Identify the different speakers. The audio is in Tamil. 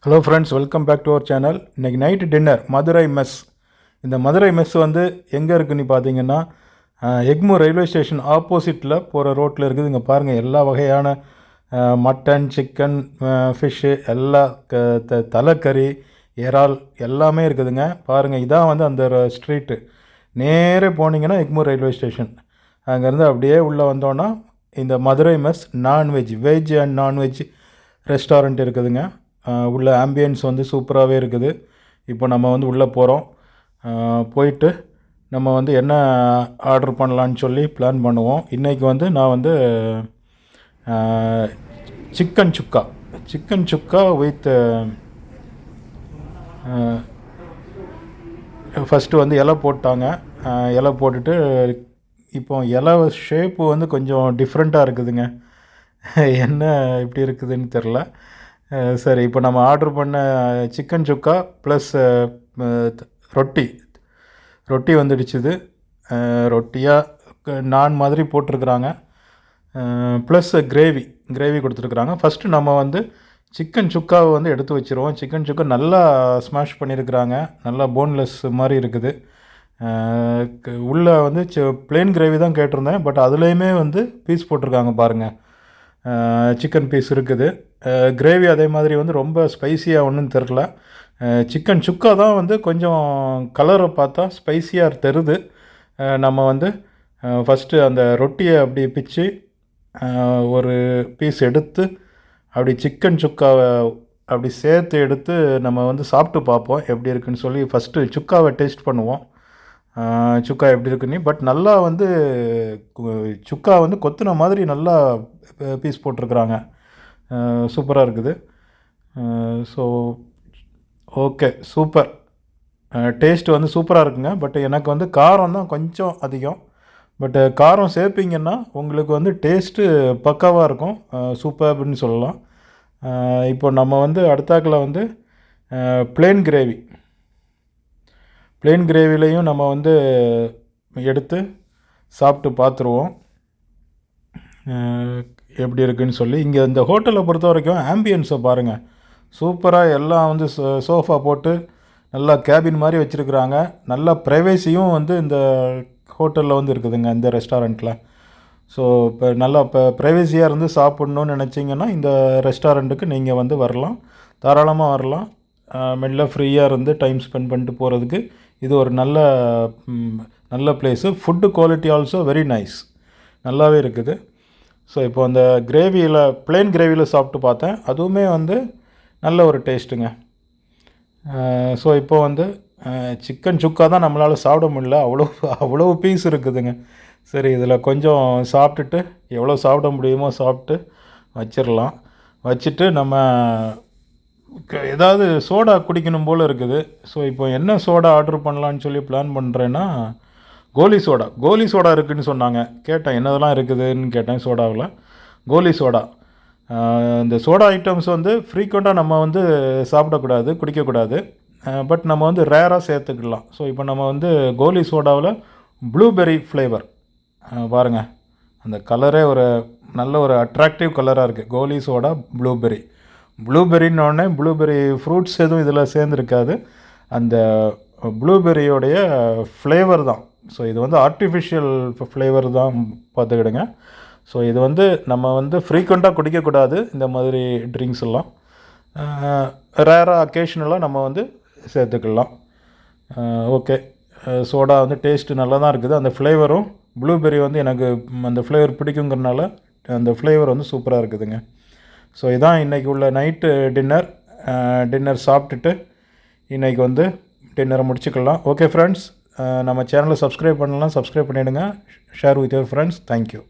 Speaker 1: Hello friends, welcome back to our channel. இன்றைக்கி நைட்டு டின்னர் மதுரை மெஸ். இந்த மதுரை மெஸ் வந்து எங்கே இருக்குதுன்னு பார்த்தீங்கன்னா, எக்மூர் ரயில்வே ஸ்டேஷன் ஆப்போசிட்டில் போகிற ரோட்டில் இருக்குது. இங்கே பாருங்கள், எல்லா வகையான மட்டன், சிக்கன், ஃபிஷ்ஷு எல்லா தலைக்கறி, இறால் எல்லாமே இருக்குதுங்க. பாருங்கள், இதான் வந்து அந்த ஸ்ட்ரீட்டு. நேரே போனீங்கன்னா எக்மூர் ரயில்வே ஸ்டேஷன். அங்கேருந்து அப்படியே உள்ளே வந்தோன்னா இந்த Madurai mess non veg, veg and non veg restaurant இருக்குதுங்க. உள்ள ஆம்பியன்ஸ் வந்து சூப்பராகவே இருக்குது. இப்போ நம்ம வந்து உள்ளே போகிறோம். போயிட்டு நம்ம வந்து என்ன ஆர்டர் பண்ணலான்னு சொல்லி பிளான் பண்ணுவோம். இன்றைக்கி வந்து நான் வந்து சிக்கன் சுக்கா வித் ஃபஸ்ட்டு வந்து இலை போட்டாங்க. இலை போட்டுட்டு இப்போ இலை ஷேப்பு வந்து கொஞ்சம் டிஃப்ரெண்ட்டாக இருக்குதுங்க. என்ன இப்படி இருக்குதுன்னு தெரில. சரி, இப்போ நம்ம ஆர்டர் பண்ண சிக்கன் சுக்கா ப்ளஸ் ரொட்டி வந்துடுச்சுது. ரொட்டியாக நான் மாதிரி போட்டிருக்குறாங்க. ப்ளஸ் கிரேவி கொடுத்துருக்குறாங்க. ஃபஸ்ட்டு நம்ம வந்து சிக்கன் சுக்காவை வந்து எடுத்து வச்சுருவோம். சிக்கன் சுக்கா நல்லா ஸ்மாஷ் பண்ணியிருக்கிறாங்க. நல்லா போன்லெஸ் மாதிரி இருக்குது. உள்ளே வந்து ப்ளெயின் கிரேவி தான் கேட்டிருந்தேன். பட் அதுலேயுமே வந்து பீஸ் போட்டிருக்காங்க பாருங்கள். சிக்கன் பீஸ் இருக்குது. கிரேவி அதே மாதிரி வந்து ரொம்ப ஸ்பைஸியாக ஒன்றும் தெரில. சிக்கன் சுக்கா தான் வந்து கொஞ்சம் கலரை பார்த்தா ஸ்பைஸியாக தெரியுது. நம்ம வந்து ஃபஸ்ட்டு அந்த ரொட்டியை அப்படி பிச்சு ஒரு பீஸ் எடுத்து அப்படி சிக்கன் சுக்காவை அப்படி சேர்த்து எடுத்து நம்ம வந்து சாப்பிட்டு பார்ப்போம் எப்படி இருக்குன்னு சொல்லி. ஃபஸ்ட்டு சுக்காவை டேஸ்ட் பண்ணுவோம், சுக்கா எப்படி இருக்குன்னு. பட் நல்லா வந்து சுக்கா வந்து கொத்துன மாதிரி நல்லா பீஸ் போட்டிருக்குறாங்க. சூப்பராக இருக்குது. So okay, super. டேஸ்ட்டு வந்து சூப்பராக இருக்குங்க. பட் எனக்கு வந்து காரம் தான் கொஞ்சம் அதிகம். பட்டு காரம் சேர்ப்பிங்கன்னா உங்களுக்கு வந்து டேஸ்ட்டு பக்காவாக இருக்கும். சூப்பர் அப்படின்னு சொல்லலாம். இப்போ நம்ம வந்து அடுத்தாக்கில் வந்து ப்ளெயின் கிரேவிலையும் நம்ம வந்து எடுத்து சாப்பிட்டு பார்த்துருவோம் எப்படி இருக்குதுன்னு சொல்லி. இங்கே இந்த ஹோட்டலை பொறுத்த வரைக்கும் ஆம்பியன்ஸை பாருங்கள், சூப்பராக எல்லாம் வந்து சோஃபா போட்டு நல்லா கேபின் மாதிரி வச்சுருக்குறாங்க. நல்லா ப்ரைவேசியும் வந்து இந்த ஹோட்டலில் வந்து இருக்குதுங்க, இந்த ரெஸ்டாரண்ட்டில். ஸோ இப்போ நல்லா இப்போ ப்ரைவேசியாக இருந்து சாப்பிட்ணுன்னு நினச்சிங்கன்னா இந்த ரெஸ்டாரண்ட்டுக்கு நீங்கள் வந்து வரலாம், தாராளமாக வரலாம். மெல்ல ஃப்ரீயாக இருந்து டைம் ஸ்பெண்ட் பண்ணிட்டு போகிறதுக்கு இது ஒரு நல்ல place. Food quality also very nice, நல்லாவே இருக்குது. ஸோ இப்போ அந்த ப்ளெயின் கிரேவியில் சாப்பிட்டு பார்த்தேன், அதுவுமே வந்து நல்ல ஒரு டேஸ்ட்டுங்க. ஸோ இப்போ வந்து சிக்கன் சுக்கா தான் நம்மளால் சாப்பிட முடியல, அவ்வளோ பீஸ் இருக்குதுங்க. சரி, இதில் கொஞ்சம் சாப்பிட்டுட்டு எவ்வளோ சாப்பிட முடியுமோ சாப்பிட்டு வச்சுட்டு நம்ம ஏதாவது சோடா குடிக்கணும் போல் இருக்குது. ஸோ இப்போ என்ன சோடா ஆர்டர் பண்ணலான்னு சொல்லி பிளான் பண்ணுறேன்னா, கோலி சோடா இருக்குதுன்னு சொன்னாங்க. கேட்டேன் என்னதெல்லாம் இருக்குதுன்னு கேட்டேன். சோடாவில் கோலி சோடா. இந்த சோடா ஐட்டம்ஸ் வந்து ஃப்ரீக்வெண்ட்டாக நம்ம வந்து சாப்பிடக்கூடாது, குடிக்கக்கூடாது. பட் நம்ம வந்து ரேராக சேர்த்துக்கலாம். ஸோ இப்போ நம்ம வந்து கோலி சோடாவில் ப்ளூபெர்ரி ஃப்ளேவர் பாருங்கள், அந்த கலரே ஒரு நல்ல ஒரு அட்ராக்டிவ் கலராக இருக்குது. கோலி சோடா ப்ளூபெர்ரின்னொடனே ப்ளூபெர்ரி ஃப்ரூட்ஸ் எதுவும் இதில் சேர்ந்துருக்காது, அந்த ப்ளூபெர்ரியோடைய ஃப்ளேவர் தான். ஸோ இது வந்து ஆர்டிஃபிஷியல் ஃப்ளேவர் தான் பார்த்துக்கிடுங்க. ஸோ இது வந்து நம்ம வந்து ஃப்ரீக்வெண்ட்டாக குடிக்கக்கூடாது இந்த மாதிரி ட்ரிங்க்ஸ் எல்லாம். ரேராக அக்கேஷனலாக நம்ம வந்து சேர்த்துக்கலாம். ஓகே, சோடா வந்து டேஸ்ட்டு நல்லா தான் இருக்குது. அந்த ஃப்ளேவரும் ப்ளூபெர்ரி வந்து எனக்கு அந்த ஃப்ளேவர் பிடிக்குங்கிறனால அந்த ஃப்ளேவர் வந்து சூப்பராக இருக்குதுங்க. ஸோ இதான் இன்றைக்கி உள்ள நைட்டு டின்னர் சாப்பிட்டுட்டு இன்றைக்கி வந்து டின்னரை முடிச்சுக்கலாம். ஓகே ஃப்ரெண்ட்ஸ், நம்ம சேனலை சப்ஸ்கிரைப் பண்ணலாம், சப்ஸ்கிரைப் பண்ணிவிடுங்க. Share with your friends. Thank you.